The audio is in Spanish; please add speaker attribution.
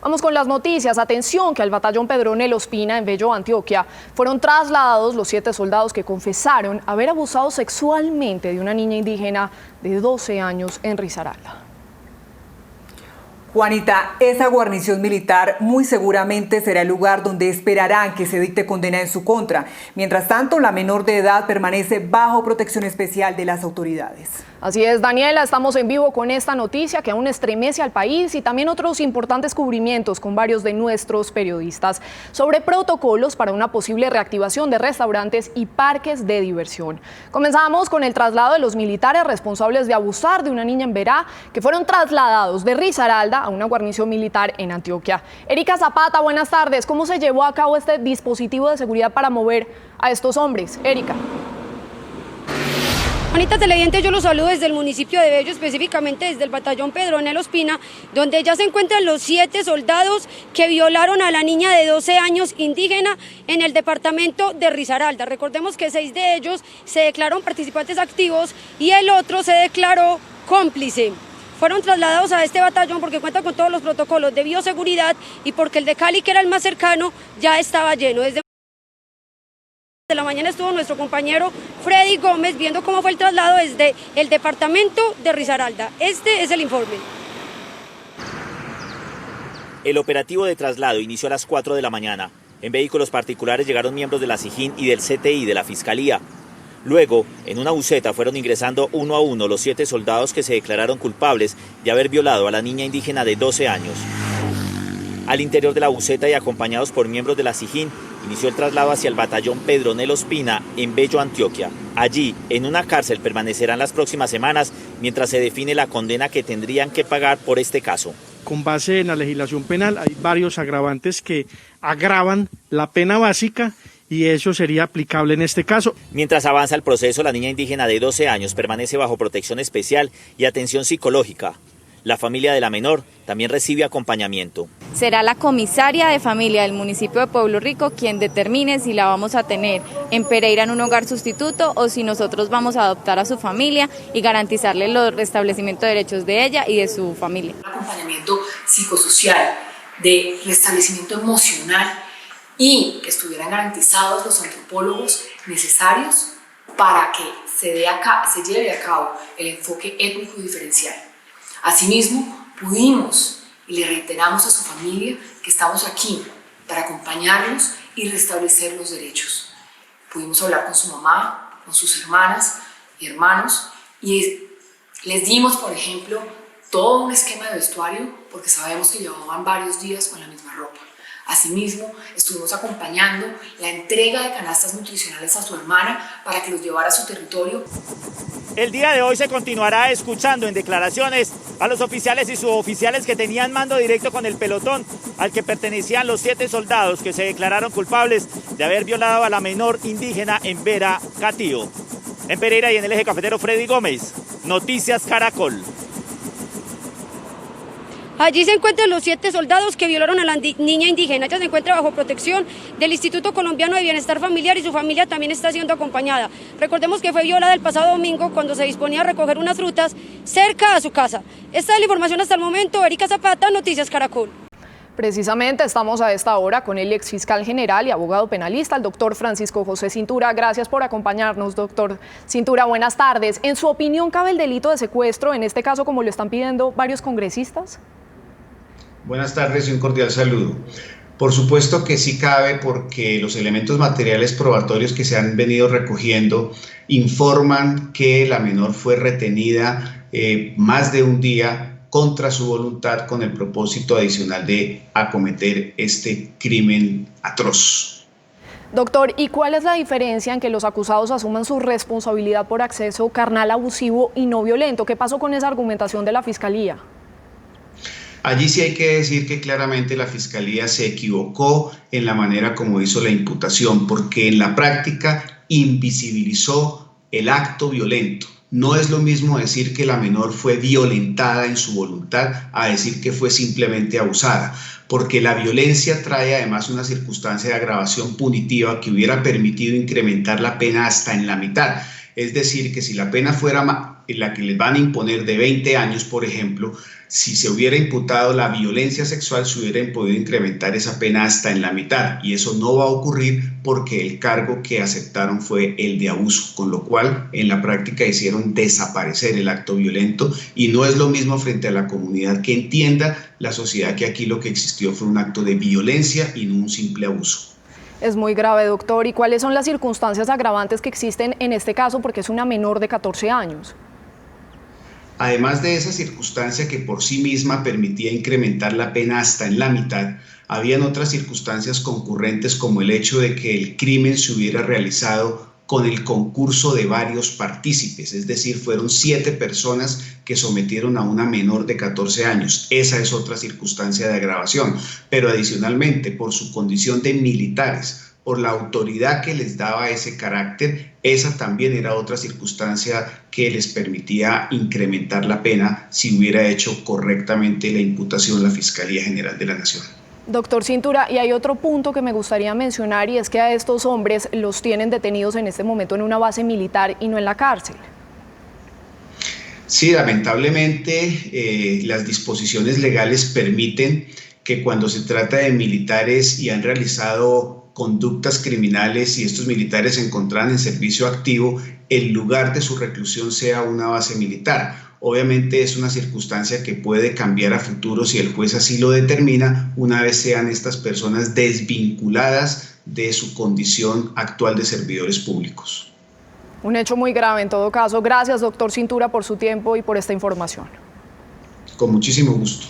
Speaker 1: Vamos con las noticias. Atención, que al batallón Pedronel Ospina en Bello, Antioquia, fueron trasladados los 7 soldados que confesaron haber abusado sexualmente de una niña indígena de 12 años en Risaralda.
Speaker 2: Juanita, esa guarnición militar muy seguramente será el lugar donde esperarán que se dicte condena en su contra. Mientras tanto, la menor de edad permanece bajo protección especial de las autoridades.
Speaker 1: Así es, Daniela, estamos en vivo con esta noticia que aún estremece al país y también otros importantes cubrimientos con varios de nuestros periodistas sobre protocolos para una posible reactivación de restaurantes y parques de diversión. Comenzamos con el traslado de los militares responsables de abusar de una niña en Berá, que fueron trasladados de Risaralda a una guarnición militar en Antioquia. Erika Zapata, buenas tardes. ¿Cómo se llevó a cabo este dispositivo de seguridad para mover a estos hombres? Erika.
Speaker 3: Juanita, televidente, yo los saludo desde el municipio de Bello, específicamente desde el batallón Pedronel Ospina, donde ya se encuentran los 7 soldados que violaron a la niña de 12 años indígena en el departamento de Risaralda. Recordemos que 6 de ellos se declararon participantes activos y el otro se declaró cómplice. Fueron trasladados a este batallón porque cuenta con todos los protocolos de bioseguridad y porque el de Cali, que era el más cercano, ya estaba lleno. Desde la mañana estuvo nuestro compañero Freddy Gómez viendo cómo fue el traslado desde el departamento de Risaralda. Este es el informe.
Speaker 4: El operativo de traslado inició a las 4 de la mañana. En vehículos particulares llegaron miembros de la SIJIN y del CTI de la Fiscalía. Luego, en una buseta fueron ingresando uno a uno los 7 soldados que se declararon culpables de haber violado a la niña indígena de 12 años. Al interior de la buseta y acompañados por miembros de la SIJIN, inició el traslado hacia el batallón Pedronel Ospina en Bello, Antioquia. Allí, en una cárcel, permanecerán las próximas semanas mientras se define la condena que tendrían que pagar por este caso.
Speaker 5: Con base en la legislación penal hay varios agravantes que agravan la pena básica y eso sería aplicable en este caso.
Speaker 4: Mientras avanza el proceso, la niña indígena de 12 años permanece bajo protección especial y atención psicológica. La familia de la menor también recibe acompañamiento.
Speaker 6: Será la comisaria de familia del municipio de Pueblo Rico quien determine si la vamos a tener en Pereira en un hogar sustituto o si nosotros vamos a adoptar a su familia y garantizarle el restablecimiento de derechos de ella y de su familia.
Speaker 7: Acompañamiento psicosocial, de restablecimiento emocional y que estuvieran garantizados los antropólogos necesarios para que se lleve a cabo el enfoque étnico y diferencial. Asimismo, pudimos y le reiteramos a su familia que estamos aquí para acompañarlos y restablecer los derechos. Pudimos hablar con su mamá, con sus hermanas y hermanos y les dimos, por ejemplo, todo un esquema de vestuario porque sabemos que llevaban varios días con la misma ropa. Asimismo, estuvimos acompañando la entrega de canastas nutricionales a su hermana para que los llevara a su territorio.
Speaker 4: El día de hoy se continuará escuchando en declaraciones a los oficiales y suboficiales que tenían mando directo con el pelotón al que pertenecían los 7 soldados que se declararon culpables de haber violado a la menor indígena en Vera, Catío. En Pereira y en el eje cafetero, Freddy Gómez, Noticias Caracol.
Speaker 3: Allí se encuentran los 7 soldados que violaron a la niña indígena. Ella se encuentra bajo protección del Instituto Colombiano de Bienestar Familiar y su familia también está siendo acompañada. Recordemos que fue violada el pasado domingo cuando se disponía a recoger unas frutas cerca a su casa. Esta es la información hasta el momento. Erika Zapata, Noticias Caracol.
Speaker 1: Precisamente estamos a esta hora con el exfiscal general y abogado penalista, el doctor Francisco José Cintura. Gracias por acompañarnos, doctor Cintura. Buenas tardes. ¿En su opinión cabe el delito de secuestro en este caso como lo están pidiendo varios congresistas?
Speaker 8: Buenas tardes y un cordial saludo. Por supuesto que sí cabe porque los elementos materiales probatorios que se han venido recogiendo informan que la menor fue retenida más de un día contra su voluntad con el propósito adicional de acometer este crimen atroz.
Speaker 1: Doctor, ¿y cuál es la diferencia en que los acusados asuman su responsabilidad por acceso carnal abusivo y no violento? ¿Qué pasó con esa argumentación de la Fiscalía?
Speaker 8: Allí sí hay que decir que claramente la Fiscalía se equivocó en la manera como hizo la imputación, porque en la práctica invisibilizó el acto violento. No es lo mismo decir que la menor fue violentada en su voluntad a decir que fue simplemente abusada, porque la violencia trae además una circunstancia de agravación punitiva que hubiera permitido incrementar la pena hasta en la mitad. Es decir, que si la pena fuera la que les van a imponer de 20 años, por ejemplo, si se hubiera imputado la violencia sexual, se hubiera podido incrementar esa pena hasta en la mitad, y eso no va a ocurrir porque el cargo que aceptaron fue el de abuso, con lo cual en la práctica hicieron desaparecer el acto violento, y no es lo mismo frente a la comunidad que entienda la sociedad que aquí lo que existió fue un acto de violencia y no un simple abuso.
Speaker 1: Es muy grave, doctor. ¿Y cuáles son las circunstancias agravantes que existen en este caso? Porque es una menor de 14 años.
Speaker 8: Además de esa circunstancia que por sí misma permitía incrementar la pena hasta en la mitad, habían otras circunstancias concurrentes como el hecho de que el crimen se hubiera realizado con el concurso de varios partícipes, es decir, fueron 7 personas que sometieron a una menor de 14 años. Esa es otra circunstancia de agravación, pero adicionalmente por su condición de militares, por la autoridad que les daba ese carácter, esa también era otra circunstancia que les permitía incrementar la pena si hubiera hecho correctamente la imputación la Fiscalía General de la Nación.
Speaker 1: Doctor Cintura, y hay otro punto que me gustaría mencionar, y es que a estos hombres los tienen detenidos en este momento en una base militar y no en la cárcel.
Speaker 8: Sí, lamentablemente las disposiciones legales permiten que cuando se trata de militares y han realizado conductas criminales y estos militares se encontraban en servicio activo, el lugar de su reclusión sea una base militar. Obviamente es una circunstancia que puede cambiar a futuro si el juez así lo determina, una vez sean estas personas desvinculadas de su condición actual de servidores públicos.
Speaker 1: Un hecho muy grave en todo caso. Gracias, doctor Cintura, por su tiempo y por esta información.
Speaker 8: Con muchísimo gusto.